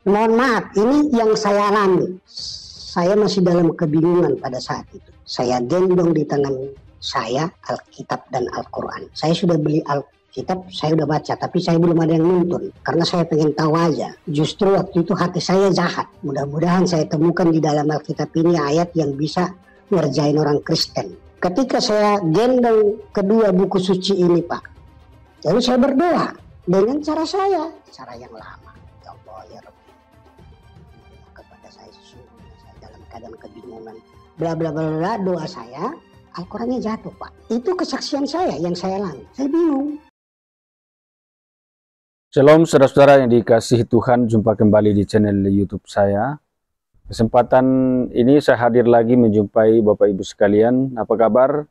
Mohon maaf, ini yang saya alami. Saya masih dalam kebingungan pada saat itu. Saya gendong di tangan saya Alkitab dan Al-Quran. Saya sudah beli Alkitab, saya sudah baca, tapi saya belum ada yang nonton. Karena saya pengen tahu aja. Justru waktu itu hati saya jahat. Mudah-mudahan saya temukan di dalam Alkitab ini ayat yang bisa ngerjain orang Kristen. Ketika saya gendong kedua buku suci ini, Pak, lalu saya berdoa dengan cara saya, cara yang lama. Ya Allah, ya Rabbi, kepada saya sesungguhnya saya dalam keadaan kebingungan. Bla bla bla bla, doa saya, Al-Qurannya jatuh, Pak. Itu kesaksian saya yang saya alami. Saya bingung. Shalom saudara-saudara yang dikasihi Tuhan, jumpa kembali di channel YouTube saya. Kesempatan ini saya hadir lagi menjumpai Bapak Ibu sekalian. Apa kabar?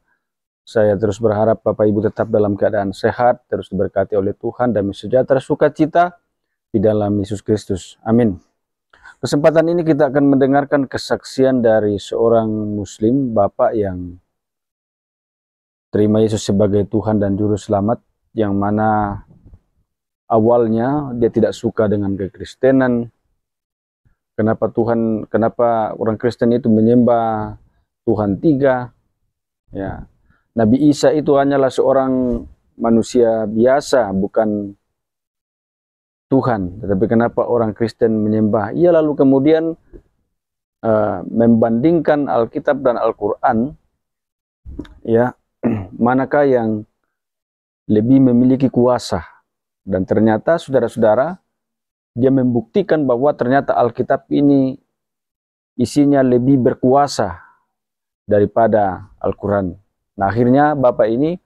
Saya terus berharap Bapak Ibu tetap dalam keadaan sehat, terus diberkati oleh Tuhan, damai sejahtera, sukacita di dalam Yesus Kristus. Amin. Kesempatan ini kita akan mendengarkan kesaksian dari seorang Muslim, Bapak yang terima Yesus sebagai Tuhan dan Juru Selamat, yang mana awalnya dia tidak suka dengan kekristenan. Kenapa orang Kristen itu menyembah Tuhan tiga? Ya, Nabi Isa itu hanyalah seorang manusia biasa, bukan Tuhan. Tetapi kenapa orang Kristen menyembah? Ia lalu kemudian membandingkan Alkitab dan Al-Quran, ya, manakah yang lebih memiliki kuasa. Dan ternyata saudara-saudara, dia membuktikan bahwa ternyata Alkitab ini isinya lebih berkuasa daripada Al-Quran. Nah, akhirnya Bapak ini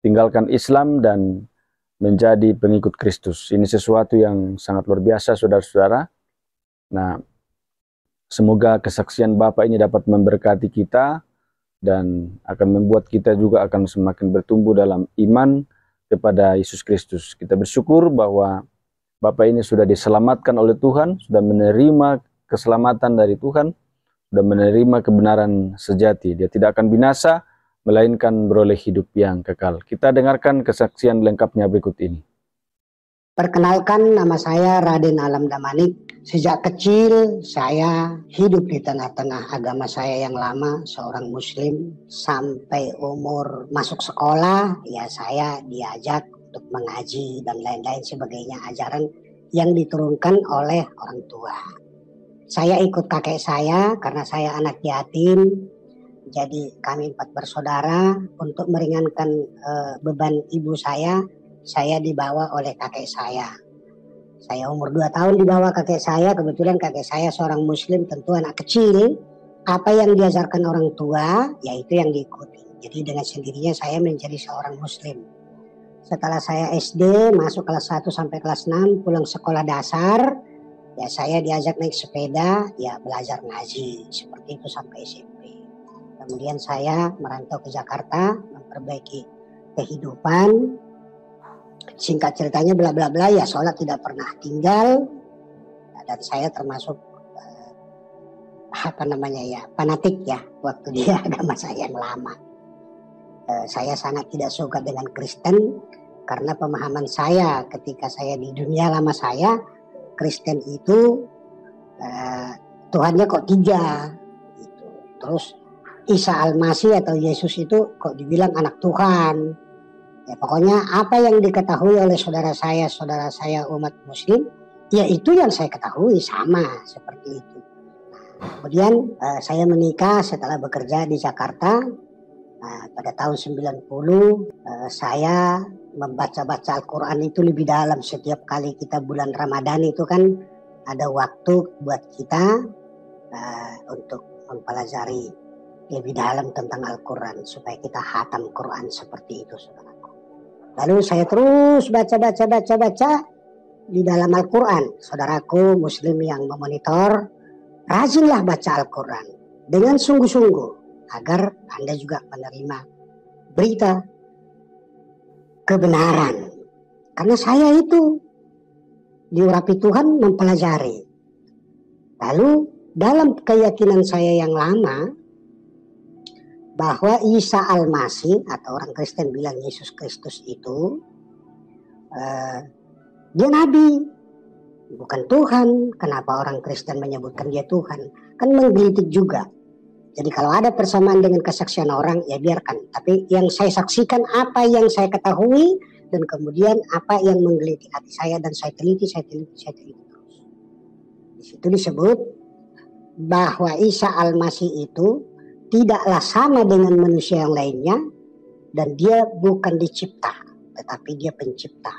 tinggalkan Islam dan menjadi pengikut Kristus. Ini sesuatu yang sangat luar biasa, saudara-saudara. Nah, semoga kesaksian Bapak ini dapat memberkati kita dan akan membuat kita juga akan semakin bertumbuh dalam iman kepada Yesus Kristus. Kita bersyukur bahwa Bapak ini sudah diselamatkan oleh Tuhan, sudah menerima keselamatan dari Tuhan, sudah menerima kebenaran sejati. Dia tidak akan binasa, melainkan beroleh hidup yang kekal. Kita dengarkan kesaksian lengkapnya berikut ini. Perkenalkan, nama saya Raden Alam Damanik. Sejak kecil saya hidup di tengah-tengah agama saya yang lama, seorang Muslim. Sampai umur masuk sekolah, ya saya diajak untuk mengaji dan lain-lain sebagainya, ajaran yang diturunkan oleh orang tua. Saya ikut kakek saya karena saya anak yatim. Jadi kami 4 bersaudara. Untuk meringankan beban ibu saya dibawa oleh kakek saya. Saya umur 2 tahun dibawa kakek saya. Kebetulan kakek saya seorang Muslim, tentu anak kecil. Apa yang diajarkan orang tua, yaitu yang diikuti. Jadi dengan sendirinya saya menjadi seorang Muslim. Setelah saya SD, masuk kelas 1 sampai kelas 6, pulang sekolah dasar, ya saya diajak naik sepeda, ya belajar ngaji. Seperti itu sampai SMP. Kemudian saya merantau ke Jakarta, memperbaiki kehidupan. Singkat ceritanya bla bla bla, ya sholat tidak pernah tinggal. Dan saya termasuk fanatik ya waktu di agama saya yang lama. Saya sangat tidak suka dengan Kristen karena pemahaman saya ketika saya di dunia lama saya, Kristen itu Tuhannya kok 3 gitu. Terus Isa Al-Masih atau Yesus itu kok dibilang anak Tuhan. Ya pokoknya apa yang diketahui oleh saudara saya umat Muslim, ya itu yang saya ketahui sama seperti itu. Kemudian saya menikah setelah bekerja di Jakarta. Pada tahun 90 saya membaca-baca Al-Quran itu lebih dalam. Setiap kali kita bulan Ramadan itu kan ada waktu buat kita untuk mempelajari lebih dalam tentang Al-Quran supaya kita khatam Quran seperti itu, saudaraku. Lalu saya terus baca di dalam Al-Quran. Saudaraku Muslim yang memonitor, rajinlah baca Al-Quran dengan sungguh-sungguh agar Anda juga menerima berita kebenaran. Karena saya itu diurapi Tuhan mempelajari. Lalu dalam keyakinan saya yang lama, bahwa Isa Al-Masih atau orang Kristen bilang Yesus Kristus itu dia nabi. bukan Tuhan. Kenapa orang Kristen menyebutkan dia Tuhan? Kan menggelitik juga. Jadi kalau ada persamaan dengan kesaksian orang, ya biarkan. Tapi yang saya saksikan apa yang saya ketahui, dan kemudian apa yang menggelitik hati saya, dan saya teliti terus. Di situ disebut bahwa Isa Al-Masih itu tidaklah sama dengan manusia yang lainnya, dan dia bukan dicipta, tetapi dia pencipta.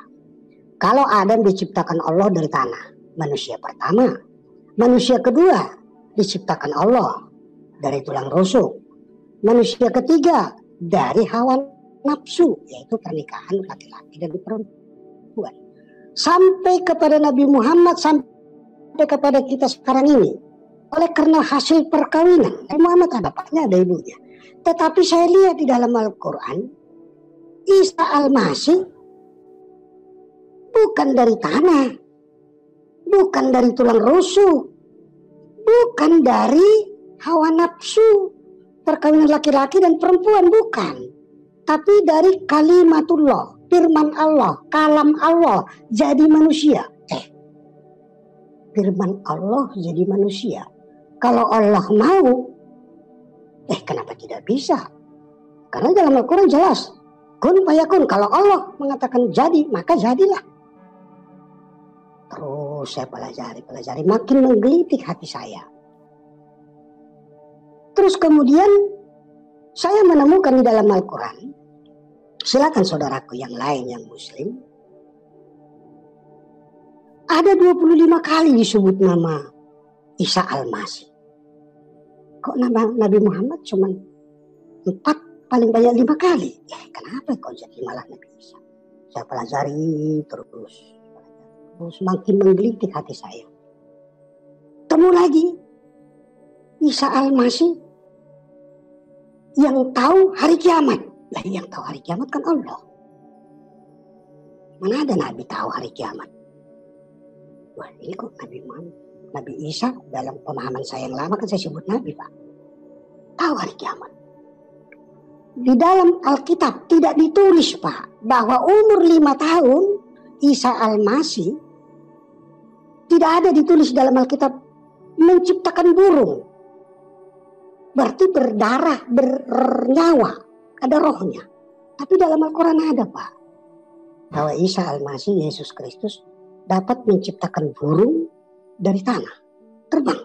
Kalau Adam diciptakan Allah dari tanah, manusia pertama. Manusia kedua diciptakan Allah dari tulang rusuk. Manusia ketiga dari hawa nafsu, yaitu pernikahan laki-laki dan perempuan. Sampai kepada Nabi Muhammad, sampai kepada kita sekarang ini. Oleh karena hasil perkawinan, Nabi Muhammad ada bapaknya, ada ibunya. Tetapi saya lihat di dalam Al-Quran, Isa Al-Masih bukan dari tanah, bukan dari tulang rusuk, bukan dari hawa nafsu, perkawinan laki-laki dan perempuan, bukan. Tapi dari kalimatullah, firman Allah, kalam Allah jadi manusia. Firman Allah jadi manusia. Kalau Allah mau, kenapa tidak bisa? Karena dalam Al-Quran jelas, kun fayakun. Kalau Allah mengatakan jadi, maka jadilah. Terus saya pelajari, makin menggelitik hati saya. Terus kemudian saya menemukan di dalam Al-Quran, silakan saudaraku yang lain yang muslim, ada 25 kali disebut nama Isa Al-Masih. Kok nama Nabi Muhammad cuma 4, paling banyak 5 kali? Kenapa kok jadi malah Nabi Isa? Saya pelajari terus makin menggelitik hati saya. Temu lagi Isa Al-Masih yang tahu hari kiamat. Yang tahu hari kiamat kan Allah. Mana ada Nabi tahu hari kiamat? Wah, ini kok Nabi Muhammad, Nabi Isa dalam pemahaman saya yang lama kan saya sebut Nabi, Pak. Tahu hari kiamat. Di dalam Alkitab tidak ditulis, Pak, bahwa umur 5 tahun Isa Al-Masih tidak ada ditulis dalam Alkitab menciptakan burung. Berarti berdarah, bernyawa, ada rohnya. Tapi dalam Al-Quran ada, Pak, bahwa Isa Al-Masih, Yesus Kristus, dapat menciptakan burung dari tanah, terbang.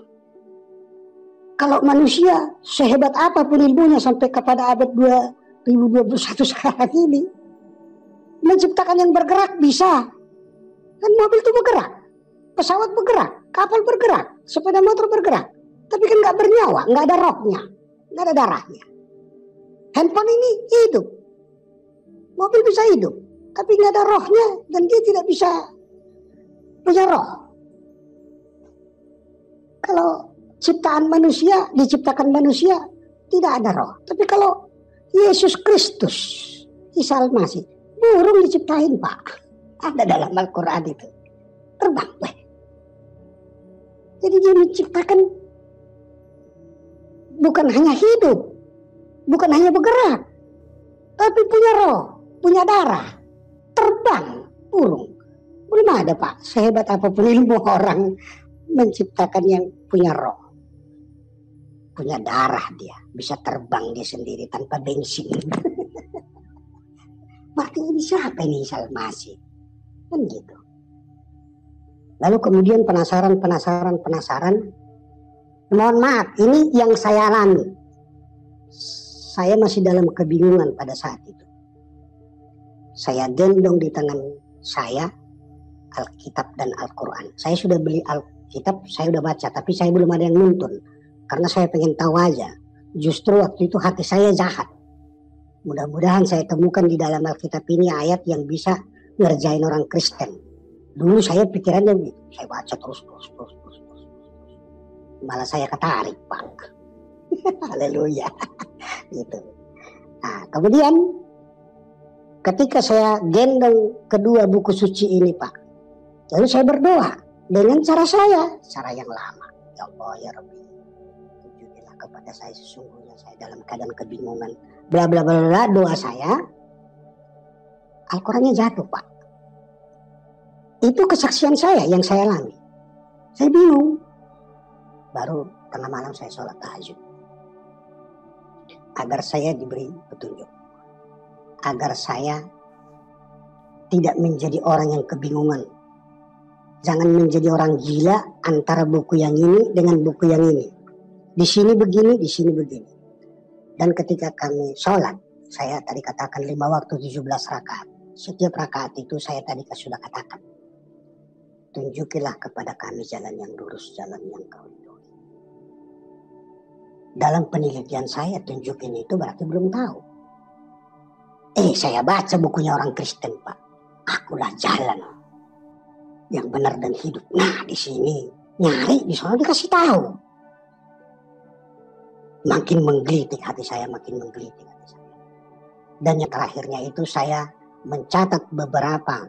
Kalau manusia sehebat apapun ilmunya sampai kepada abad 2021 sekarang ini, menciptakan yang bergerak bisa. Kan mobil itu bergerak, pesawat bergerak, kapal bergerak, sepeda motor bergerak. Tapi kan nggak bernyawa, nggak ada rohnya, nggak ada darahnya. Handphone ini hidup, mobil bisa hidup, tapi nggak ada rohnya dan dia tidak bisa punya roh. Kalau ciptaan manusia, diciptakan manusia, tidak ada roh. Tapi kalau Yesus Kristus, Isa Al-Masih, burung diciptain, Pak. Ada dalam Al-Quran itu. Terbang. Jadi dia menciptakan bukan hanya hidup, bukan hanya bergerak, tapi punya roh, punya darah, terbang, burung. Belum ada, Pak, sehebat apapun ilmu orang menciptakan yang punya roh, punya darah, dia bisa terbang dia sendiri tanpa bensin. Berarti ini siapa ini Isa Al-Masih? Kan gitu. Lalu kemudian penasaran. Mohon maaf, ini yang saya alami. Saya masih dalam kebingungan pada saat itu. Saya gendong di tangan saya Alkitab dan Al-Quran. Saya sudah beli Alkitab, saya sudah baca, tapi saya belum ada yang nuntun. Karena saya pengen tahu aja. Justru waktu itu hati saya jahat. Mudah-mudahan saya temukan di dalam Alkitab ini ayat yang bisa ngerjain orang Kristen. Dulu saya pikirannya begitu. Saya baca terus. Malah saya ketarik, Pak. Haleluya. Gitu. Nah, kemudian ketika saya gendong kedua buku suci ini, Pak, lalu saya berdoa dengan cara saya, cara yang lama. Ya Allah, ya Rabbi, tunjukilah kepada saya sesungguhnya saya dalam keadaan kebingungan. Bla bla bla doa saya. Al-Qurannya jatuh, Pak. Itu kesaksian saya yang saya alami. Saya bingung. Baru tengah malam saya sholat tahajud. Agar saya diberi petunjuk. Agar saya tidak menjadi orang yang kebingungan. Jangan menjadi orang gila antara buku yang ini dengan buku yang ini. Di sini begini, di sini begini. Dan ketika kami sholat, saya tadi katakan 5 waktu 17 rakaat. Setiap rakaat itu saya tadi sudah katakan. Tunjukilah kepada kami jalan yang lurus, jalan yang kau ridhoi. Dalam penelitian saya, tunjukin itu berarti belum tahu. Saya baca bukunya orang Kristen, Pak. Akulah jalan yang benar dan hidup. Nah, di sini nyari, di sana dikasih tahu. Makin menggelitik hati saya, makin menggelitik hati saya. Dan yang terakhirnya itu saya mencatat beberapa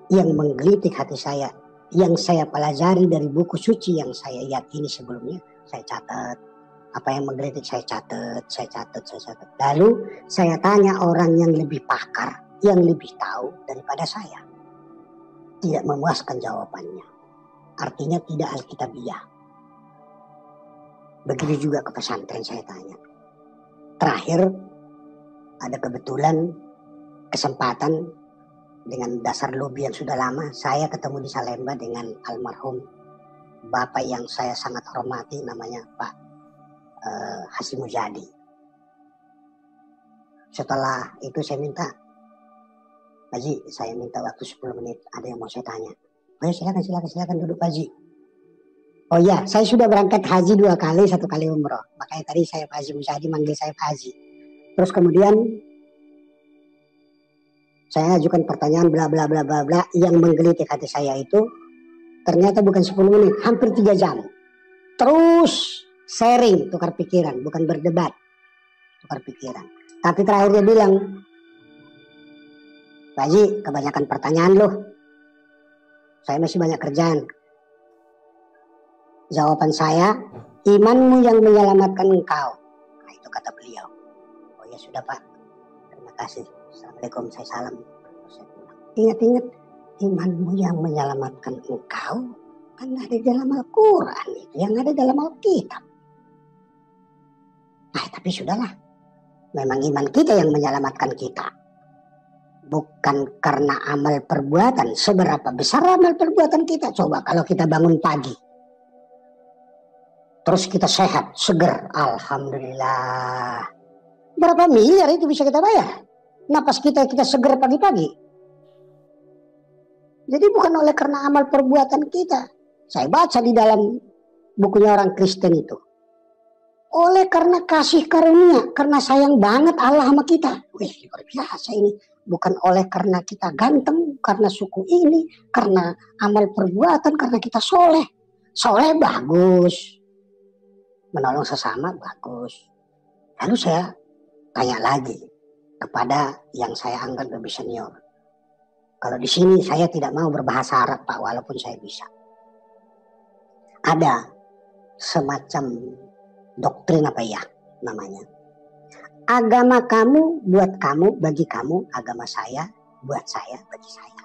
yang menggelitik hati saya, yang saya pelajari dari buku suci yang saya yakini sebelumnya. Saya catat. Apa yang menggelitik saya catat. Lalu saya tanya orang yang lebih pakar, yang lebih tahu daripada saya. Tidak memuaskan jawabannya. Artinya tidak alkitabiah. Begitu juga ke pesantren saya tanya. Terakhir ada kebetulan kesempatan dengan dasar lobby yang sudah lama, saya ketemu di Salemba dengan almarhum Bapak yang saya sangat hormati, namanya Pak Hasyim Mujadi. Setelah itu saya minta, Pak Haji, saya minta waktu 10 menit, ada yang mau saya tanya. Oh ya, silakan duduk Pak Haji. Oh ya, saya sudah berangkat haji 2 kali, 1 kali umroh. Makanya tadi saya Pak Hasyim Mujadi manggil saya Pak Haji. Terus kemudian saya ajukan pertanyaan bla bla bla bla bla yang menggelitik hati saya itu ternyata bukan 10 menit, hampir 3 jam. Terus sharing, tukar pikiran, bukan berdebat, tukar pikiran. Tapi terakhir dia bilang, Pak Haji, kebanyakan pertanyaan loh. Saya masih banyak kerjaan. Jawaban saya, imanmu yang menyelamatkan engkau. Nah, itu kata beliau. Oh ya sudah Pak, terima kasih. Assalamualaikum, saya salam. Ingat-ingat, imanmu yang menyelamatkan engkau kan ada di dalam Al-Quran, itu yang ada dalam Alkitab. Nah, tapi sudahlah, memang iman kita yang menyelamatkan kita, bukan karena amal perbuatan. Seberapa besar amal perbuatan kita? Coba kalau kita bangun pagi, terus kita sehat, seger, alhamdulillah. Berapa miliar itu bisa kita bayar? Napas kita seger pagi-pagi. Jadi bukan oleh karena amal perbuatan kita. Saya baca di dalam bukunya orang Kristen itu. Oleh karena kasih karunia, karena sayang banget Allah sama kita. Wih, luar biasa ini. Bukan oleh karena kita ganteng, karena suku ini, karena amal perbuatan, karena kita soleh. Soleh bagus. Menolong sesama bagus. Lalu saya tanya lagi kepada yang saya anggap lebih senior. Kalau di sini saya tidak mau berbahasa Arab Pak, walaupun saya bisa. Ada semacam doktrin apa ya namanya. Agama kamu buat kamu, bagi kamu. Agama saya buat saya, bagi saya.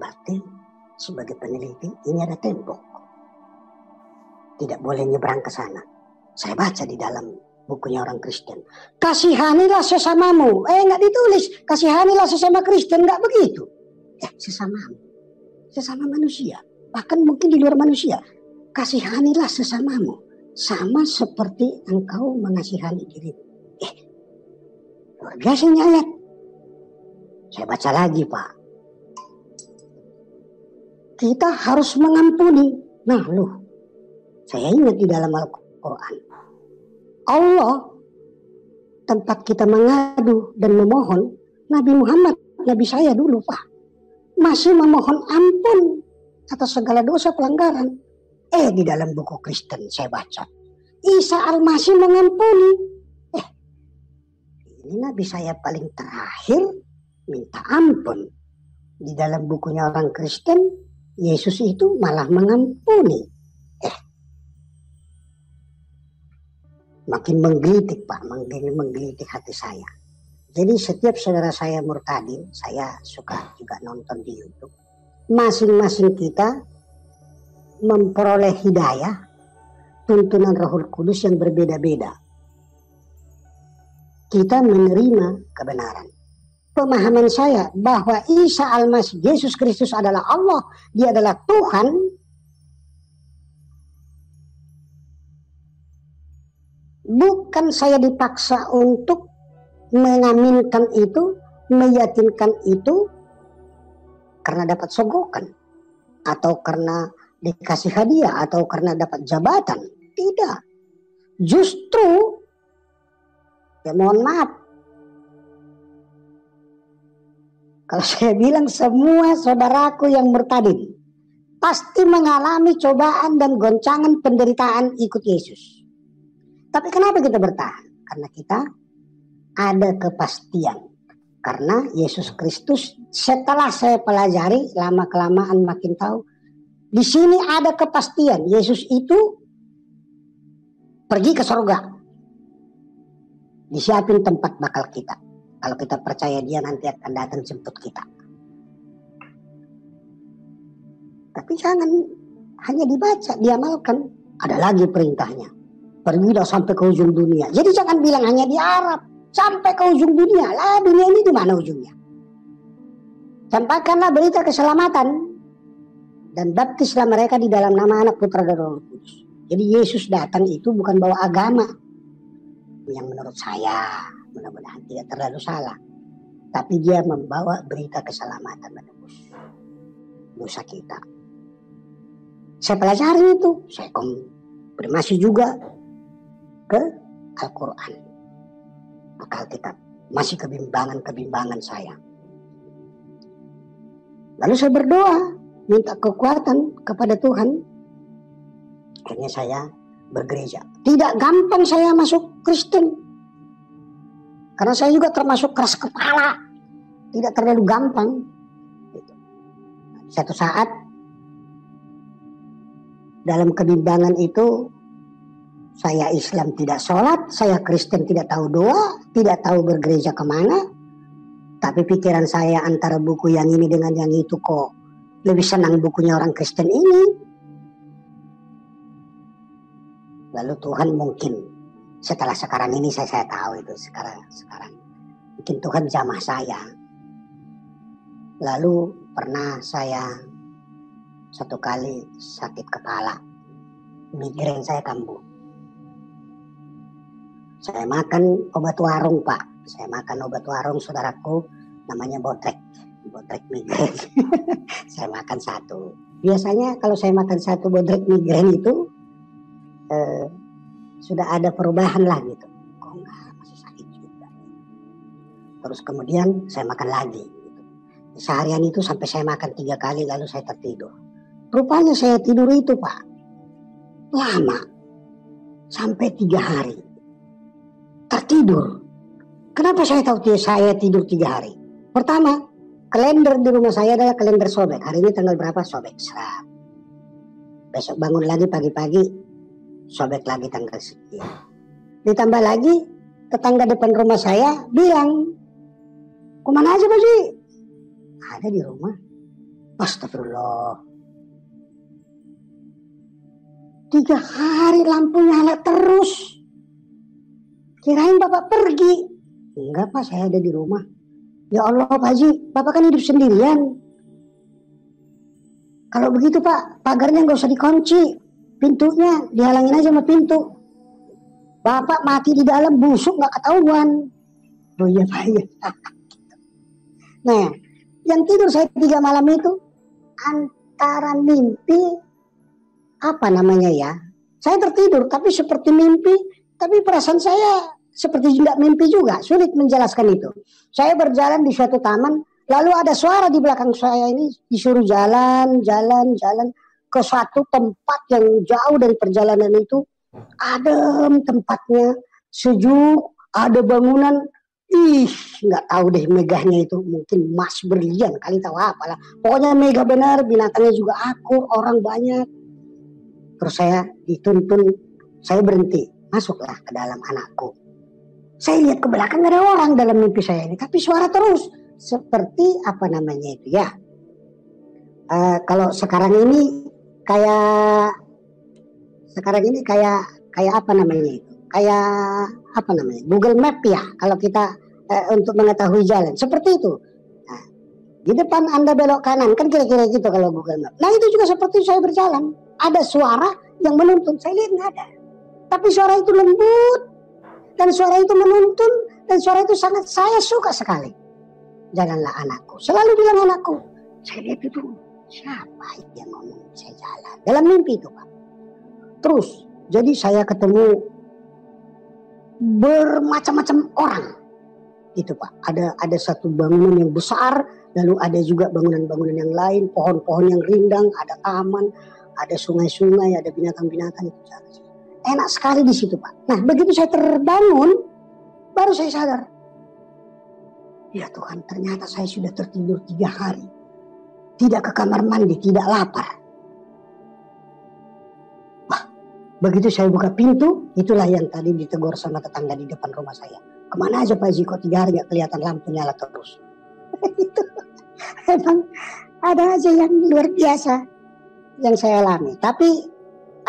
Berarti sebagai peneliti ini ada tembok. Tidak boleh nyebrang ke sana. Saya baca di dalam bukunya orang Kristen. Kasihanilah sesamamu. Nggak ditulis. Kasihanilah sesama Kristen. Nggak begitu. Sesamamu. Sesama manusia. Bahkan mungkin di luar manusia. Kasihanilah sesamamu. Sama seperti engkau mengasihani dirimu. Luar biasa ini ayat. Saya baca lagi Pak. Kita harus mengampuni. Nah loh. Saya ingat di dalam Al-Quran. Allah tempat kita mengadu dan memohon, Nabi Muhammad, Nabi saya dulu Pak, masih memohon ampun atas segala dosa pelanggaran. Di dalam buku Kristen saya baca, Isa Al-Masih mengampuni. Ini Nabi saya paling terakhir minta ampun. Di dalam bukunya orang Kristen, Yesus itu malah mengampuni. Makin menggelitik Pak, menggelitik hati saya. Jadi setiap saudara saya murtadin, saya suka juga nonton di YouTube. Masing-masing kita memperoleh hidayah, tuntunan Rohul Kudus yang berbeda-beda. Kita menerima kebenaran. Pemahaman saya bahwa Isa Al-Masih, Yesus Kristus adalah Allah, dia adalah Tuhan, bukan saya dipaksa untuk mengaminkan itu, meyakinkan itu karena dapat sogokan, atau karena dikasih hadiah, atau karena dapat jabatan. Tidak. Justru, ya mohon maaf, kalau saya bilang semua saudaraku yang murtadin pasti mengalami cobaan dan goncangan penderitaan ikut Yesus. Tapi kenapa kita bertahan? Karena kita ada kepastian. Karena Yesus Kristus, setelah saya pelajari lama-kelamaan makin tahu, di sini ada kepastian. Yesus itu pergi ke surga. Disiapin tempat bakal kita. Kalau kita percaya dia nanti akan datang jemput kita. Tapi jangan hanya dibaca, diamalkan. Ada lagi perintahnya. Pergilah sampai ke ujung dunia. Jadi jangan bilang hanya di Arab. Sampai ke ujung dunia. Lah dunia ini di mana ujungnya? Sampaikanlah berita keselamatan. Dan baptislah mereka di dalam nama Anak, Putra, dan Roh Kudus. Jadi Yesus datang itu bukan bawa agama. Yang menurut saya, mudah-mudahan tidak terlalu salah. Tapi dia membawa berita keselamatan menebus dosa kita. Saya pelajari itu. Saya konfirmasi juga ke Al-Quran. Maka Alkitab. Masih kebimbangan saya. Lalu saya berdoa. Minta kekuatan kepada Tuhan. Akhirnya saya bergereja. Tidak gampang saya masuk Kristen. Karena saya juga termasuk keras kepala. Tidak terlalu gampang. Satu saat dalam kebimbangan itu, saya Islam tidak sholat, saya Kristen tidak tahu doa, tidak tahu bergereja kemana. Tapi pikiran saya antara buku yang ini dengan yang itu kok lebih senang bukunya orang Kristen ini. Lalu Tuhan mungkin setelah sekarang ini saya tahu itu sekarang mungkin Tuhan jamah saya. Lalu pernah saya satu kali sakit kepala, migrain saya kambuh. Saya makan obat warung, Pak. Saya makan obat warung saudaraku, namanya Botrek migrain. Saya makan satu. Biasanya kalau saya makan satu Botrek migrain itu sudah ada perubahan lah gitu. Kok enggak, masih sakit juga. Terus kemudian saya makan lagi gitu. Seharian itu sampai saya makan 3 kali lalu saya tertidur. Rupanya saya tidur itu, Pak, lama. Sampai 3 hari. Tertidur. Kenapa saya tahu saya tidur 3 hari? Pertama, kalender di rumah saya adalah kalender sobek. Hari ini tanggal berapa? Sobek. Serap. Besok bangun lagi pagi-pagi, sobek lagi tanggal sekian. Ditambah lagi, tetangga depan rumah saya bilang, "Kemana aja, Pak Ji?" Ada di rumah. Astagfirullah. 3 hari lampu nyala terus. Kirain Bapak pergi. Enggak, Pak, saya ada di rumah. Ya Allah, Pak Haji, Bapak kan hidup sendirian. Kalau begitu, Pak, pagarnya nggak usah dikunci. Pintunya dihalangin aja sama pintu. Bapak mati di dalam, busuk nggak ketahuan. Oh iya, Pak, iya. Nah, yang tidur saya 3 malam itu antara mimpi, apa namanya ya? Saya tertidur, tapi seperti mimpi, tapi perasaan saya seperti tidak mimpi juga, sulit menjelaskan itu. Saya berjalan di suatu taman, lalu ada suara di belakang saya ini disuruh jalan ke suatu tempat yang jauh dari perjalanan itu. Adem tempatnya, sejuk, ada bangunan. Nggak tahu deh megahnya itu, mungkin emas berlian kali, tahu apalah. Pokoknya megah benar, binatangnya juga akur, orang banyak. Terus saya dituntun, saya berhenti, masuklah ke dalam anakku. Saya lihat ke belakang gak ada orang dalam mimpi saya ini, tapi suara terus seperti apa namanya itu ya. Kalau sekarang ini kayak apa namanya itu? Kayak apa namanya? Google Map ya. Kalau kita untuk mengetahui jalan seperti itu. Nah, di depan Anda belok kanan kan kira-kira gitu kalau Google Map. Nah itu juga seperti saya berjalan. Ada suara yang menuntun. Saya lihat nggak ada. Tapi suara itu lembut dan suara itu menuntun dan suara itu sangat saya suka sekali. Jalanlah anakku. Selalu bilang anakku. Saya lihat itu siapa yang ngomong saya jalan dalam mimpi itu Pak. Terus jadi saya ketemu bermacam-macam orang itu Pak. Ada satu bangunan yang besar, lalu ada juga bangunan-bangunan yang lain, pohon-pohon yang rindang, ada taman, ada sungai-sungai, ada binatang-binatang itu. Enak sekali di situ Pak. Nah begitu saya terbangun, baru saya sadar. Ya Tuhan, ternyata saya sudah tertidur 3 hari. Tidak ke kamar mandi, tidak lapar. Wah, begitu saya buka pintu, itulah yang tadi ditegur sama tetangga di depan rumah saya. Kemana aja Pak Haji, kok 3 hari gak kelihatan lampu nyala terus. Itu emang ada aja yang luar biasa yang saya alami. Tapi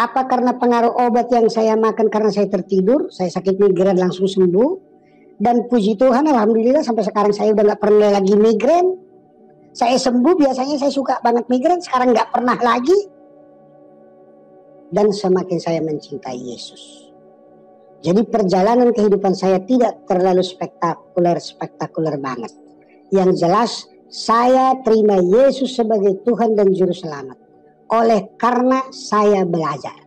apa karena pengaruh obat yang saya makan karena saya tertidur, saya sakit migrain langsung sembuh. Dan puji Tuhan, alhamdulillah sampai sekarang saya udah gak pernah lagi migrain. Saya sembuh, biasanya saya suka banget migrain, sekarang gak pernah lagi. Dan semakin saya mencintai Yesus. Jadi perjalanan kehidupan saya tidak terlalu spektakuler banget. Yang jelas saya terima Yesus sebagai Tuhan dan Juru Selamat. Oleh karena saya belajar.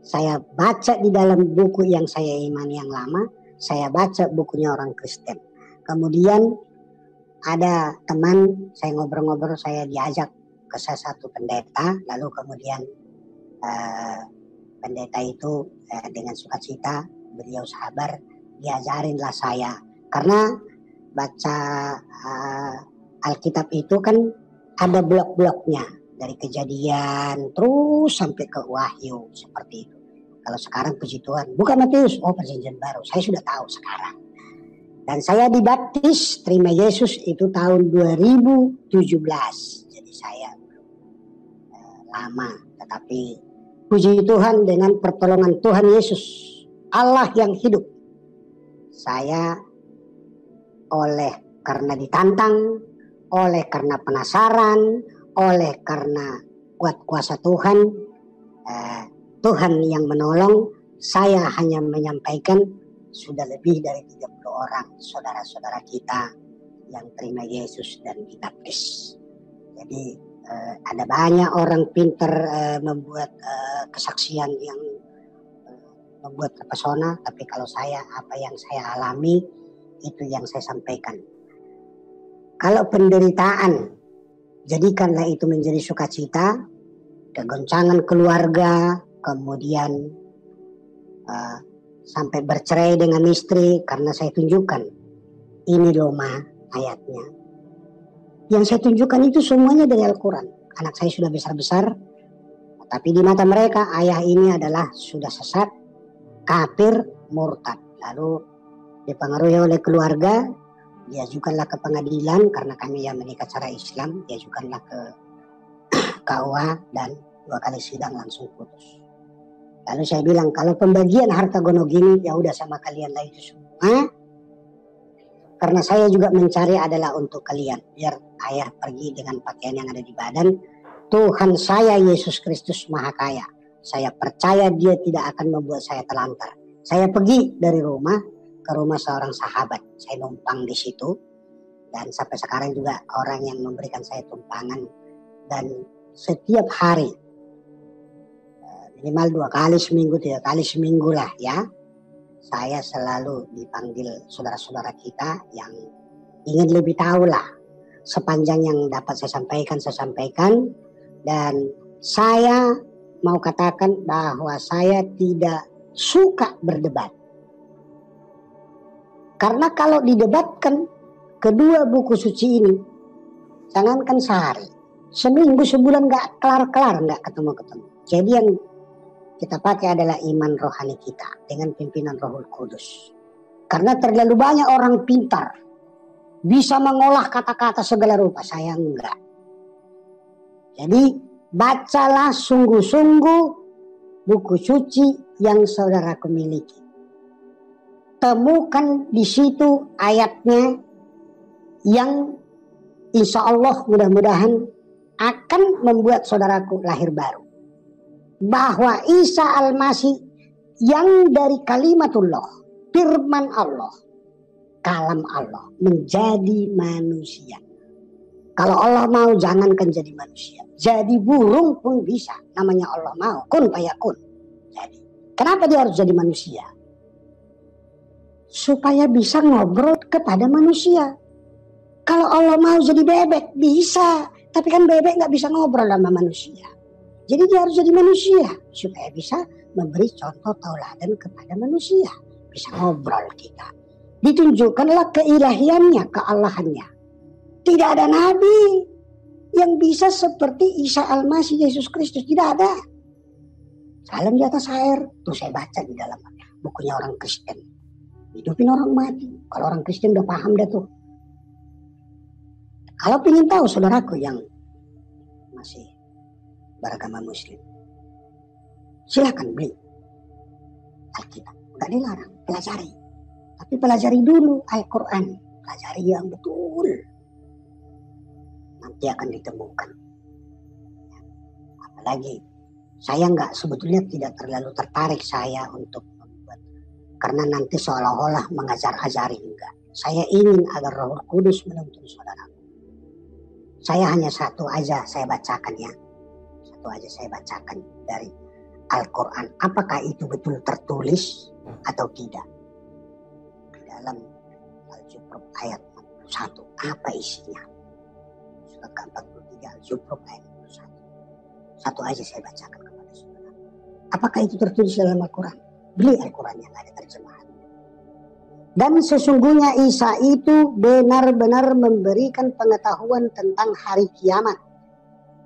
Saya baca di dalam buku yang saya imani yang lama. Saya baca bukunya orang Kristen. Kemudian ada teman, saya ngobrol-ngobrol, saya diajak ke salah satu pendeta. Lalu kemudian pendeta itu dengan sukacita, beliau sabar, diajarinlah saya. Karena baca Alkitab itu kan ada blok-bloknya. Dari Kejadian terus sampai ke Wahyu, seperti itu. Kalau sekarang puji Tuhan, bukan Matius, perjanjian baru. Saya sudah tahu sekarang. Dan saya dibaptis, terima Yesus itu tahun 2017. Jadi saya lama, tetapi puji Tuhan dengan pertolongan Tuhan Yesus, Allah yang hidup. Saya oleh karena ditantang, oleh karena penasaran, oleh karena kuat kuasa Tuhan, Tuhan yang menolong, saya hanya menyampaikan sudah lebih dari 30 orang saudara-saudara kita yang terima Yesus dan dibaptis. Jadi ada banyak orang pintar membuat kesaksian yang membuat terpesona, tapi kalau saya, apa yang saya alami, itu yang saya sampaikan. Kalau penderitaan, jadikanlah itu menjadi sukacita, kegoncangan keluarga, kemudian sampai bercerai dengan istri, karena saya tunjukkan ini loh ayatnya. Yang saya tunjukkan itu semuanya dari Al-Quran. Anak saya sudah besar-besar, tapi di mata mereka ayah ini adalah sudah sesat, kafir, murtad. Lalu dipengaruhi oleh keluarga, diajukanlah ke pengadilan karena kami yang menikah secara Islam, diajukanlah ke KUA dan 2 kali sidang langsung putus. Lalu saya bilang, kalau pembagian harta gono gini, ya udah sama kalian lah itu semua. Karena saya juga mencari adalah untuk kalian. Biar ayah pergi dengan pakaian yang ada di badan. Tuhan saya Yesus Kristus Maha Kaya. Saya percaya dia tidak akan membuat saya terlantar. Saya pergi dari rumah ke rumah seorang sahabat. Saya numpang di situ. Dan sampai sekarang juga orang yang memberikan saya tumpangan. Dan setiap hari, minimal 2 kali seminggu, 3 kali seminggu lah ya, saya selalu dipanggil saudara-saudara kita yang ingin lebih tahu lah. Sepanjang yang dapat saya sampaikan. Dan saya mau katakan bahwa saya tidak suka berdebat. Karena kalau didebatkan kedua buku suci ini, jangankan sehari, seminggu, sebulan gak kelar-kelar, gak ketemu-ketemu. Jadi yang kita pakai adalah iman rohani kita dengan pimpinan Rohul Kudus. Karena terlalu banyak orang pintar, bisa mengolah kata-kata segala rupa. Saya enggak. Jadi bacalah sungguh-sungguh buku suci yang saudaraku miliki. Temukan di situ ayatnya yang insya Allah mudah-mudahan akan membuat saudaraku lahir baru. Bahwa Isa Al-Masih yang dari kalimatullah, firman Allah, kalam Allah, menjadi manusia. Kalau Allah mau, jangankan jadi manusia, jadi burung pun bisa. Namanya Allah mau, kun fayakun. Jadi, kenapa dia harus jadi manusia? Supaya bisa ngobrol kepada manusia. Kalau Allah mau jadi bebek, bisa. Tapi kan bebek nggak bisa ngobrol sama manusia. Jadi dia harus jadi manusia supaya bisa memberi contoh tauladan kepada manusia. Bisa ngobrol kita. Ditunjukkanlah keilahiannya, keallahannya. Tidak ada nabi yang bisa seperti Isa Al-Masih Yesus Kristus. Tidak ada. Salam di atas air. Tuh saya baca di dalam bukunya orang Kristen. Hidupin orang mati. Kalau orang Kristen udah paham dah tuh. Kalau ingin tahu saudaraku yang masih beragama Muslim, silakan beli Alkitab. Enggak dilarang, pelajari. Tapi pelajari dulu Al-Quran. Pelajari yang betul. Nanti akan ditemukan. Apalagi saya sebetulnya tidak terlalu tertarik saya untuk membuat. Karena nanti seolah-olah mengajar-ajari, enggak. Saya ingin agar Roh Kudus menuntun saudara. Saya hanya satu aja saya bacakan ya. Satu aja saya bacakan dari Al-Quran. Apakah itu betul tertulis atau tidak? Di dalam Al-Zukhruf ayat 41. Apa isinya? Surat ke-43 Al-Zukhruf ayat 41. Satu aja saya bacakan kepada saudara. Apakah itu tertulis dalam Al-Quran? Beli Al-Quran yang ada terjemahan. Dan sesungguhnya Isa itu benar-benar memberikan pengetahuan tentang hari kiamat.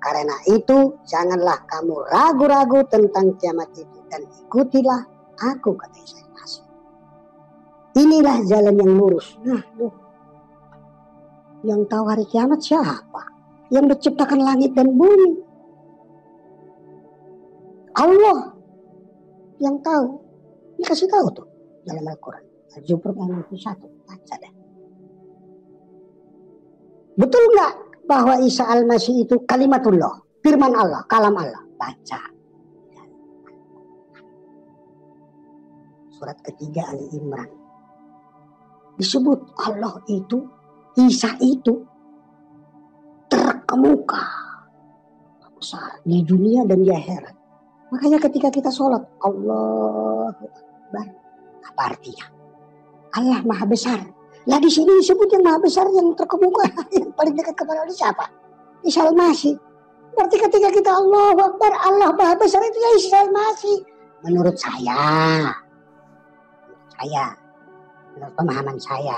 Karena itu janganlah kamu ragu-ragu tentang kiamat itu. Dan ikutilah aku, kata Isa Al-Masih. Inilah jalan yang lurus. Nah, yang tahu hari kiamat siapa? Yang menciptakan langit dan bumi. Allah yang tahu. Dikasih tahu tuh dalam Al-Quran. Al-Zukhruf ayat 61. Baca deh. Betul nggak bahwa Isa Al-Masih itu kalimatullah, firman Allah, kalam Allah? Baca. Surat ketiga Ali Imran. Disebut Allah itu, Isa itu terkemuka besar di dunia dan di akhirat. Makanya ketika kita sholat, Allahu Akbar. Apa artinya? Allah Maha Besar. Lah di sini disebut yang Maha Besar, yang terkemuka, yang paling dekat kepada Allah siapa? Isa Al-Masih. Berarti ketika kita Allahu Akbar, Allah Maha Besar itu ya Isa Al-Masih. Menurut saya, menurut pemahaman saya,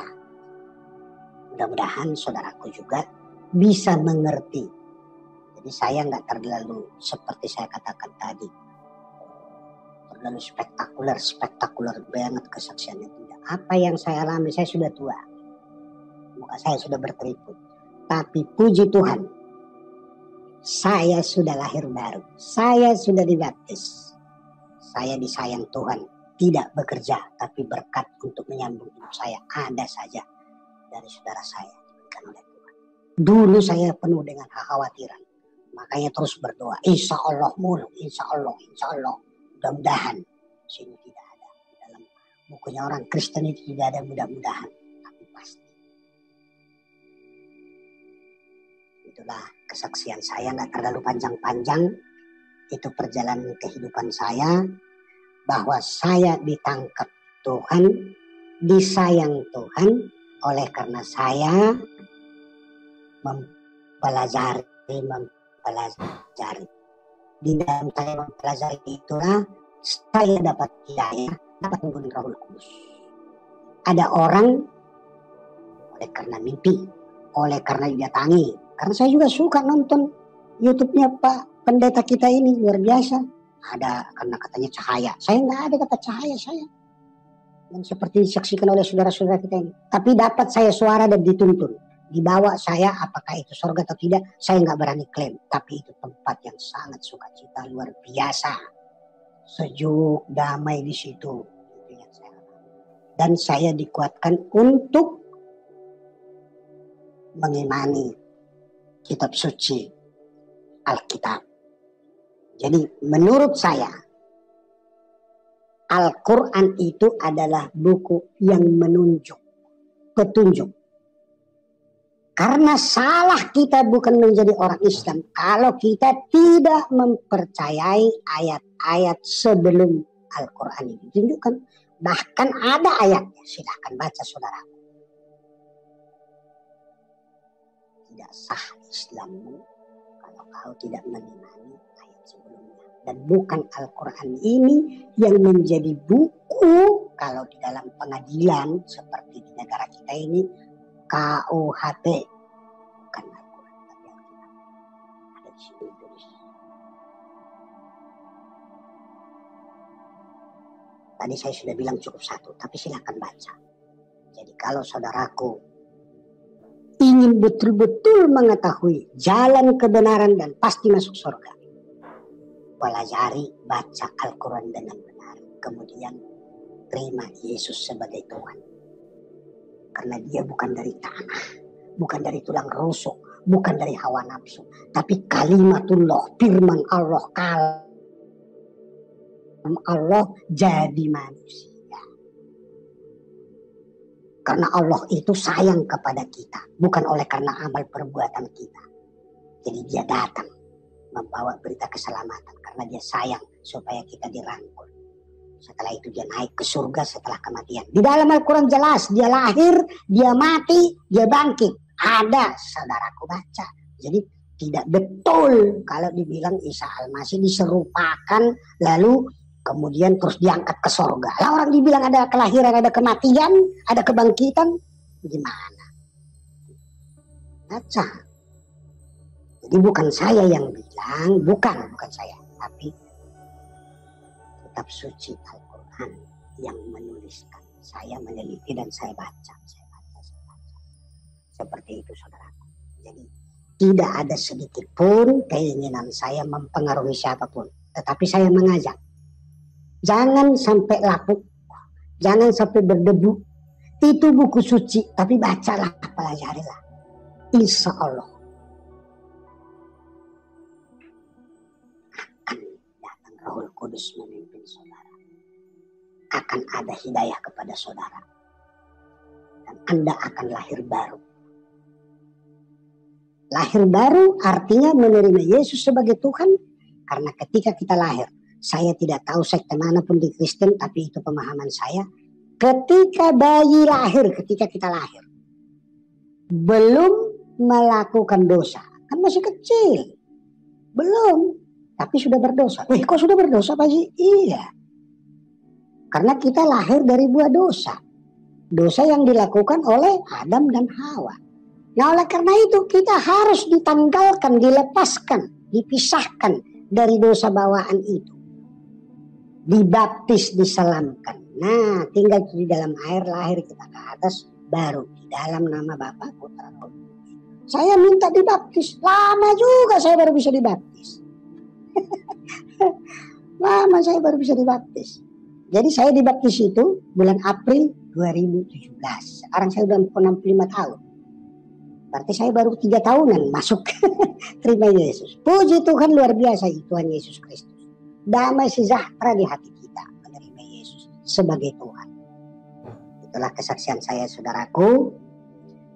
mudah-mudahan saudaraku juga bisa mengerti. Jadi saya nggak terlalu seperti saya katakan tadi, terlalu spektakuler banget kesaksiannya. Tidak. Apa yang saya alami, saya sudah tua, muka saya sudah berkeriput, tapi puji Tuhan, saya sudah lahir baru, saya sudah dibaptis, saya disayang Tuhan, tidak bekerja tapi berkat untuk menyambung hidup saya ada saja dari saudara saya diberikan oleh Tuhan. Dulu saya penuh dengan kekhawatiran, makanya terus berdoa, insya Allah mulu, insya Allah, mudah-mudahan. Sini tidak ada, di dalam bukunya orang Kristen itu tidak ada mudah-mudahan, tapi pasti. Itulah kesaksian saya, nggak terlalu panjang-panjang. Itu perjalanan kehidupan saya, bahwa saya ditangkap Tuhan, disayang Tuhan, oleh karena saya mempelajari. Di dalam saya mempelajari itulah saya dapat hidayah, dapat menggunakan Rohul Kudus. Ada orang oleh karena mimpi, oleh karena didatangi. Karena saya juga suka nonton YouTube-nya Pak Pendeta kita ini, luar biasa. Ada karena katanya cahaya. Saya nggak ada kata cahaya saya. yang seperti disaksikan oleh saudara-saudara kita ini. Tapi dapat saya suara dan dituntun. Dibawa saya, apakah itu surga atau tidak, saya nggak berani klaim. Tapi itu tempat yang sangat sukacita, luar biasa. Sejuk, damai di situ. Itu yang saya alami. Dan saya dikuatkan untuk mengimani kitab suci Alkitab. Jadi menurut saya, Al-Quran itu adalah buku yang menunjuk, petunjuk. Karena salah kita bukan menjadi orang Islam kalau kita tidak mempercayai ayat-ayat sebelum Al-Quran ini ditunjukkan. Bahkan ada ayatnya, silahkan baca saudara. Tidak sah Islammu kalau kau tidak mengimani ayat sebelumnya. Dan bukan Al-Quran ini yang menjadi buku kalau di dalam pengadilan seperti di negara kita ini KUHP, bukan Al-Quran tapi Alkitab. Ada di sini tulis. Tadi saya sudah bilang cukup satu, tapi silakan baca. Jadi kalau saudaraku ingin betul-betul mengetahui jalan kebenaran dan pasti masuk surga, pelajari, baca Al-Quran dengan benar. Kemudian terima Yesus sebagai Tuhan. Karena dia bukan dari tanah, bukan dari tulang rusuk, bukan dari hawa nafsu. Tapi kalimatullah, firman Allah, kalam Allah jadi manusia. Karena Allah itu sayang kepada kita, bukan oleh karena amal perbuatan kita. Jadi dia datang membawa berita keselamatan karena dia sayang supaya kita dirangkul. Setelah itu dia naik ke surga setelah kematian. Di dalam Al-Quran jelas dia lahir, dia mati, dia bangkit. Ada, saudaraku baca. Jadi tidak betul kalau dibilang Isa Al-Masih diserupakan lalu kemudian terus diangkat ke surga. Lah orang dibilang ada kelahiran, ada kematian, ada kebangkitan, gimana? Baca. Jadi bukan saya yang bilang, bukan saya, tapi kitab suci Al-Quran yang menuliskan. Saya meneliti dan saya baca. Seperti itu saudaraku. Jadi tidak ada sedikit pun keinginan saya mempengaruhi siapapun. Tetapi saya mengajak. Jangan sampai lapuk. Jangan sampai berdebu. Itu buku suci. Tapi bacalah, pelajarilah. Insya Allah Rohul Kudus memimpin saudara. Akan ada hidayah kepada saudara. Dan Anda akan lahir baru. Lahir baru artinya menerima Yesus sebagai Tuhan. Karena ketika kita lahir, saya tidak tahu sekte manapun di Kristen, tapi itu pemahaman saya. Ketika bayi lahir, ketika kita lahir, belum melakukan dosa. Kan masih kecil. Belum. Tapi sudah berdosa. Kok sudah berdosa Pak Haji? Iya. Karena kita lahir dari buah dosa. Dosa yang dilakukan oleh Adam dan Hawa. Nah oleh karena itu kita harus ditanggalkan, dilepaskan, dipisahkan dari dosa bawaan itu. Dibaptis, diselamkan. Nah tinggal di dalam air, lahir kita ke atas, baru di dalam nama Bapa, Putra, Roh Kudus. Saya minta dibaptis. Lama juga saya baru bisa dibaptis. Lama saya baru bisa dibaptis. Jadi saya dibaptis itu bulan April 2017. Sekarang saya udah 65 tahun. Berarti saya baru 3 tahunan masuk terima Yesus. Puji Tuhan luar biasa Tuhan Yesus Kristus. Damai sejahtera di hati kita menerima Yesus sebagai Tuhan. Itulah kesaksian saya saudaraku.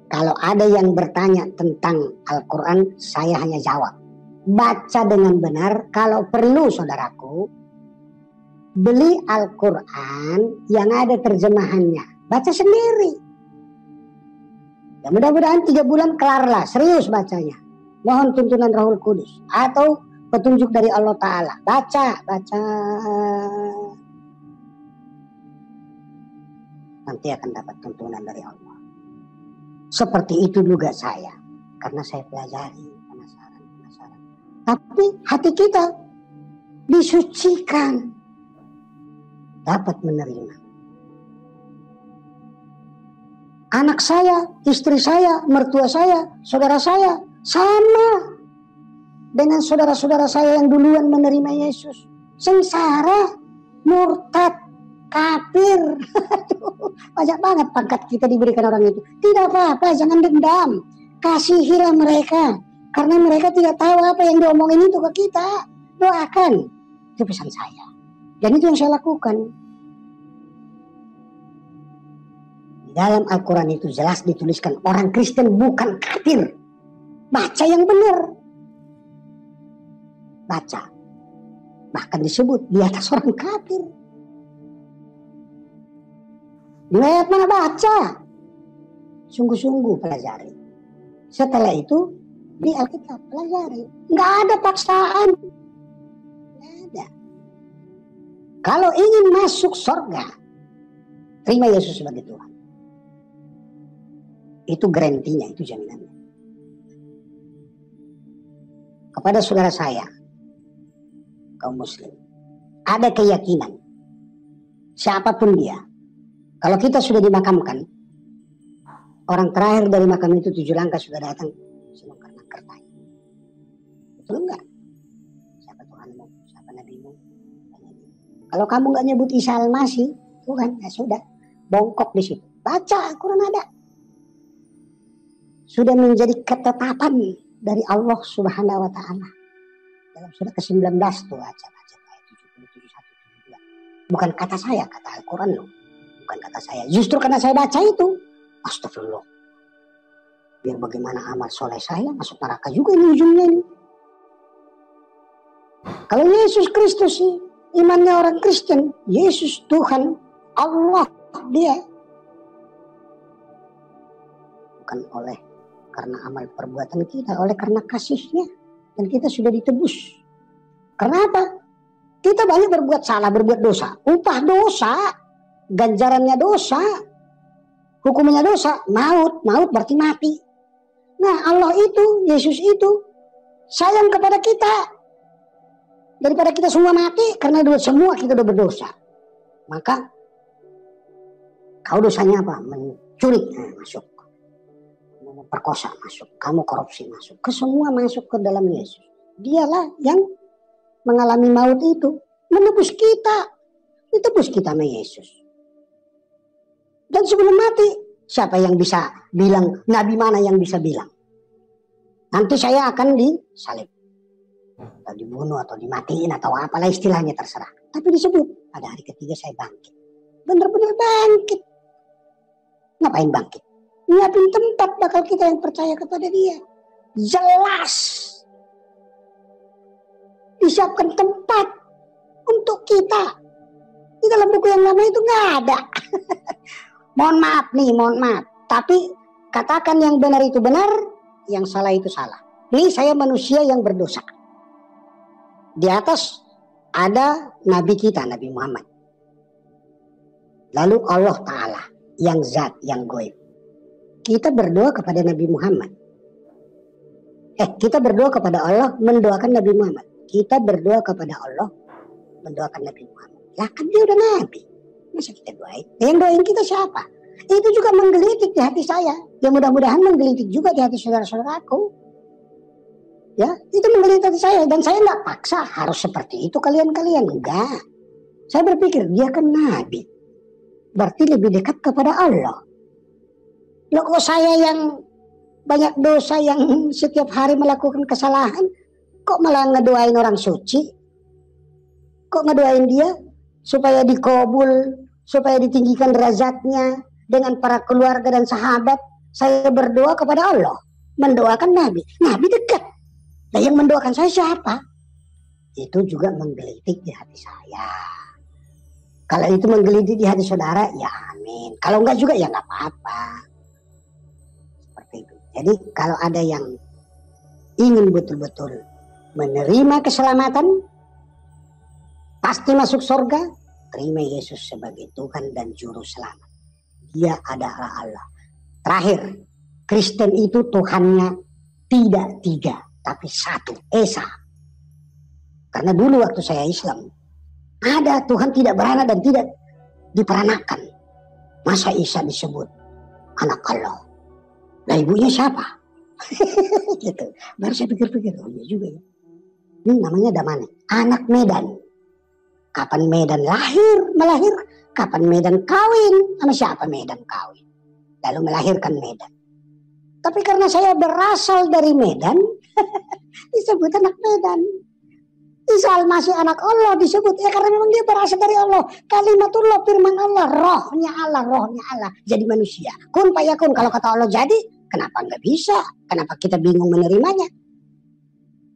Kalau ada yang bertanya tentang Al-Quran, saya hanya jawab. Baca dengan benar, kalau perlu saudaraku, beli Al-Quran yang ada terjemahannya. Baca sendiri. Ya mudah-mudahan 3 bulan kelarlah, serius bacanya. Mohon tuntunan Rohul Kudus. Atau petunjuk dari Allah Ta'ala. Baca. Nanti akan dapat tuntunan dari Allah. Seperti itu juga saya. Karena saya pelajari. Tapi hati kita disucikan. Dapat menerima. anak saya, istri saya, mertua saya, saudara saya, sama dengan saudara-saudara saya yang duluan menerima Yesus. Sengsara, murtad, kafir. Banyak banget pangkat kita diberikan orang itu. Tidak apa-apa, jangan dendam. Kasihilah mereka. Karena mereka tidak tahu apa yang diomongin itu ke kita. Doakan. Itu pesan saya. Dan itu yang saya lakukan. Di dalam Al-Quran itu jelas dituliskan orang Kristen bukan kafir. Baca yang benar. Baca. Bahkan disebut di atas orang kafir. Di ayat mana baca? Sungguh-sungguh pelajari. Setelah itu di Alkitab pelajari. Nggak ada paksaan. Nggak ada. Kalau ingin masuk surga, terima Yesus sebagai Tuhan. Itu garantinya, itu jaminannya. Kepada saudara saya, kaum muslim, ada keyakinan siapapun dia, kalau kita sudah dimakamkan, orang terakhir dari makam itu 7 langkah sudah datang sebongkar kertanya. Betul enggak? Siapa Tuhanmu? Siapa Nabimu? Kalau kamu nggak nyebut Isa Al-Masih, Tuhan, ya sudah, bongkok di situ. Baca Al-Quran ada. Sudah menjadi ketetapan dari Allah Subhanahu wa Ta'ala. Dalam surah ke-19 tuh baca ayat 77, 1, 72. Bukan kata saya, kata Al-Quran loh. Bukan kata saya. Justru karena saya baca itu, astagfirullah. Biar bagaimana amal soleh saya masuk neraka juga ini ujungnya ini. Kalau Yesus Kristus sih, imannya orang Kristen, Yesus Tuhan, Allah dia. Bukan oleh karena amal perbuatan kita, oleh karena kasihnya. Dan kita sudah ditebus. Karena apa? Kita banyak berbuat salah, berbuat dosa. Upah dosa, ganjarannya dosa, hukumnya dosa, maut berarti mati. Nah Allah itu, Yesus itu sayang kepada kita. Daripada kita semua mati, karena semua kita udah berdosa. Maka kau dosanya apa? Mencuri, masuk. Memperkosa, masuk. Kamu korupsi, masuk. Semua masuk ke dalam Yesus. Dialah yang mengalami maut itu. Menebus kita. Ditebus kita sama Yesus. Dan sebelum mati, siapa yang bisa bilang, nabi mana yang bisa bilang? Nanti saya akan disalib. Atau dibunuh, atau dimatiin, atau apalah istilahnya terserah. Tapi disebut, pada hari ketiga saya bangkit. Benar-benar bangkit. Ngapain bangkit? Nyiapin tempat bakal kita yang percaya kepada dia. Jelas. Disiapkan tempat untuk kita. Di dalam buku yang lama itu nggak ada. Mohon maaf. Tapi katakan yang benar itu benar, yang salah itu salah. Ini saya manusia yang berdosa. Di atas ada Nabi kita, Nabi Muhammad. Lalu Allah Ta'ala, yang zat, yang goib. Kita berdoa kepada Nabi Muhammad. Kita berdoa kepada Allah, mendoakan Nabi Muhammad. Kita berdoa kepada Allah, mendoakan Nabi Muhammad. Lah kan dia udah Nabi. Masa kita doain? Yang doain kita siapa? Itu juga menggelitik di hati saya. Ya mudah-mudahan menggelitik juga di hati saudara-saudaraku. Ya, itu menggelitik hati saya. Dan saya nggak paksa harus seperti itu kalian-kalian. Enggak. Saya berpikir dia kan Nabi. Berarti lebih dekat kepada Allah. Loh kok saya yang banyak dosa, yang setiap hari melakukan kesalahan, kok malah ngedoain orang suci? Kok ngedoain dia supaya dikabul, supaya ditinggikan derajatnya dengan para keluarga dan sahabat? Saya berdoa kepada Allah, mendoakan Nabi. Nabi dekat. Nah yang mendoakan saya siapa? Itu juga menggelitik di hati saya. Kalau itu menggelitik di hati saudara, ya amin. Kalau enggak juga ya nggak apa-apa. Seperti itu. Jadi kalau ada yang ingin betul-betul menerima keselamatan, pasti masuk surga, terima Yesus sebagai Tuhan dan Juru Selamat. Dia adalah Allah. Terakhir, Kristen itu Tuhannya tidak 3, tapi 1, Esa. Karena dulu waktu saya Islam, ada Tuhan tidak beranak dan tidak diperanakan. Masa Isa disebut anak Allah. Nah ibunya siapa? Gitu. Baru saya pikir-pikir, oh iya juga ya. Ini namanya Damani, anak Medan. Kapan Medan melahir, kapan Medan kawin, sama siapa Medan kawin. Lalu melahirkan Medan. Tapi karena saya berasal dari Medan, disebut anak Medan. Isa Al-Masih anak Allah disebut, ya karena memang dia berasal dari Allah. Kalimatullah, firman Allah, rohnya Allah, jadi manusia. Kun fayakun, kalau kata Allah jadi, kenapa nggak bisa? Kenapa kita bingung menerimanya?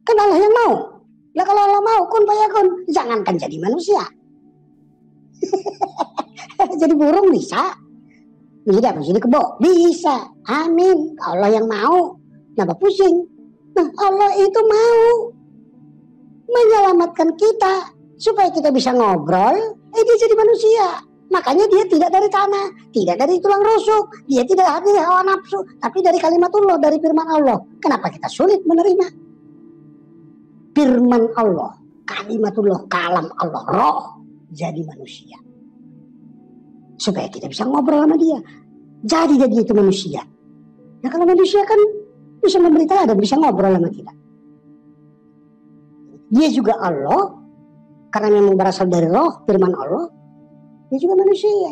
Kan Allah yang mau. Lah kalau Allah mau, kun fayakun, jangankan jadi manusia. Jadi burung bisa. Jadi apa? Jadi kebo? Bisa. Amin. Allah yang mau. Kenapa pusing? Nah, Allah itu mau menyelamatkan kita supaya kita bisa ngobrol. Dia jadi manusia. Makanya dia tidak dari tanah, tidak dari tulang rusuk, dia tidak dari hawa nafsu, tapi dari kalimatullah, dari firman Allah. Kenapa kita sulit menerima? Firman Allah, kalimatullah, kalam Allah, roh jadi manusia. Supaya kita bisa ngobrol sama dia. Jadi itu manusia. Nah kalau manusia kan bisa memberitahu dan bisa ngobrol sama kita. Dia juga Allah, karena memang berasal dari roh, firman Allah. Dia juga manusia.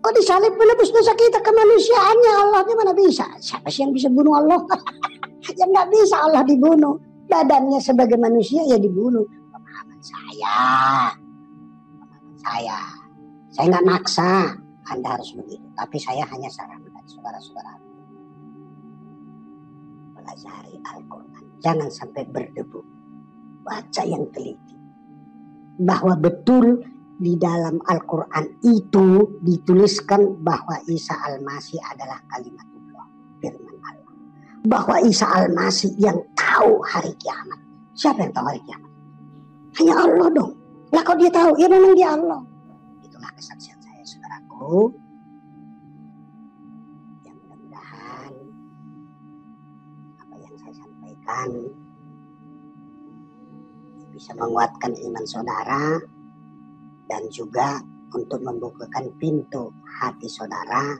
Kok disalib menebus dosa kita kemanusiaannya, Allahnya mana bisa? Siapa sih yang bisa bunuh Allah? Yang nggak bisa Allah dibunuh. Badannya sebagai manusia ya dibunuh. Pemahaman saya. Saya nggak maksa Anda harus begitu. Tapi saya hanya sarankan saudara-saudara. Pelajari Al-Quran. Jangan sampai berdebu. Baca yang teliti. Bahwa betul di dalam Al-Quran itu dituliskan bahwa Isa Al-Masih adalah kalimatullah, firman Allah. Bahwa Isa Al-Masih yang tahu hari kiamat. Siapa yang tahu hari kiamat? Hanya Allah dong. Lah kok dia tahu? Ya memang dia Allah. Itulah kesaksian saya, saudaraku. Yang mudah-mudahan apa yang saya sampaikan bisa menguatkan iman saudara dan juga untuk membukakan pintu hati saudara,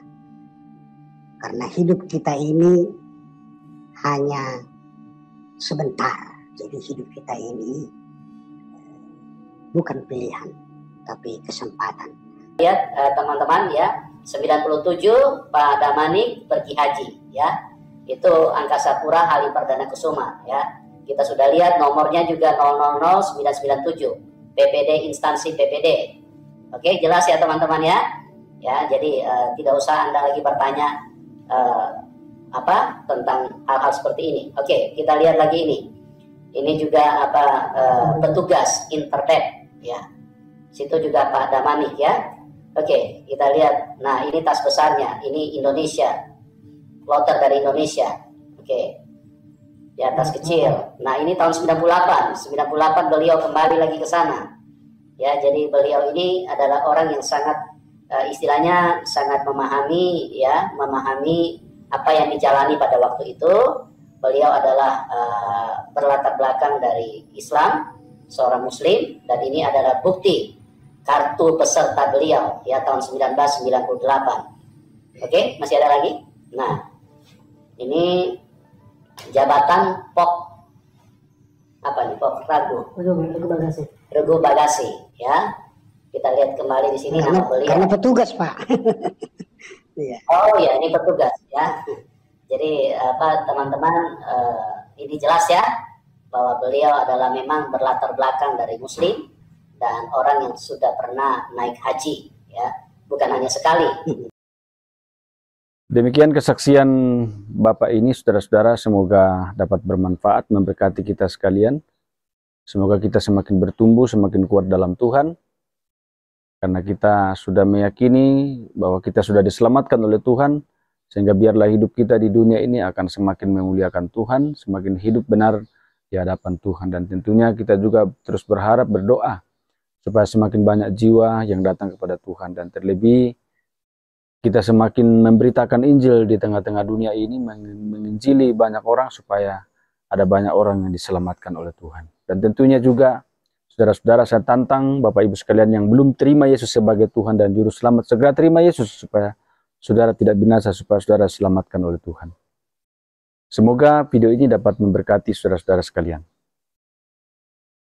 karena hidup kita ini hanya sebentar. Jadi hidup kita ini bukan pilihan tapi kesempatan. Lihat teman-teman ya, 97 Pak Damani pergi haji ya. Itu Angkasa Pura Halim Perdana Kusuma ya. Kita sudah lihat nomornya juga 000997 PPD, instansi PPD. Oke, jelas ya teman-teman ya. Ya, jadi tidak usah Anda lagi bertanya tentang hal-hal seperti ini. Oke, kita lihat lagi ini. Ini juga petugas internet ya. Situ juga Pak Damani ya. Oke, kita lihat. Nah, ini tas besarnya. Ini Indonesia. Kloter dari Indonesia. Oke. Di atas kecil. Nah ini tahun 98 beliau kembali lagi ke sana. Ya, jadi beliau ini adalah orang yang sangat istilahnya sangat memahami apa yang dijalani pada waktu itu. Beliau adalah berlatar belakang dari Islam, seorang Muslim, dan ini adalah bukti kartu peserta beliau ya tahun 1998. Oke, masih ada lagi. Nah ini jabatan Pok Regu Bagasi ya. Kita lihat kembali di sini nama beliau. Karena petugas Pak. Oh ya, ini petugas ya. Jadi teman-teman ini jelas ya bahwa beliau adalah memang berlatar belakang dari Muslim dan orang yang sudah pernah naik haji ya, bukan hanya sekali. Demikian kesaksian Bapak ini, saudara-saudara, semoga dapat bermanfaat, memberkati kita sekalian. Semoga kita semakin bertumbuh, semakin kuat dalam Tuhan. Karena kita sudah meyakini bahwa kita sudah diselamatkan oleh Tuhan, sehingga biarlah hidup kita di dunia ini akan semakin memuliakan Tuhan, semakin hidup benar di hadapan Tuhan. Dan tentunya kita juga terus berharap, berdoa, supaya semakin banyak jiwa yang datang kepada Tuhan. Dan terlebih, kita semakin memberitakan Injil di tengah-tengah dunia ini, menginjili banyak orang supaya ada banyak orang yang diselamatkan oleh Tuhan. Dan tentunya juga, saudara-saudara, saya tantang Bapak Ibu sekalian yang belum terima Yesus sebagai Tuhan dan Juru Selamat, segera terima Yesus supaya saudara tidak binasa, supaya saudara selamatkan oleh Tuhan. Semoga video ini dapat memberkati saudara-saudara sekalian.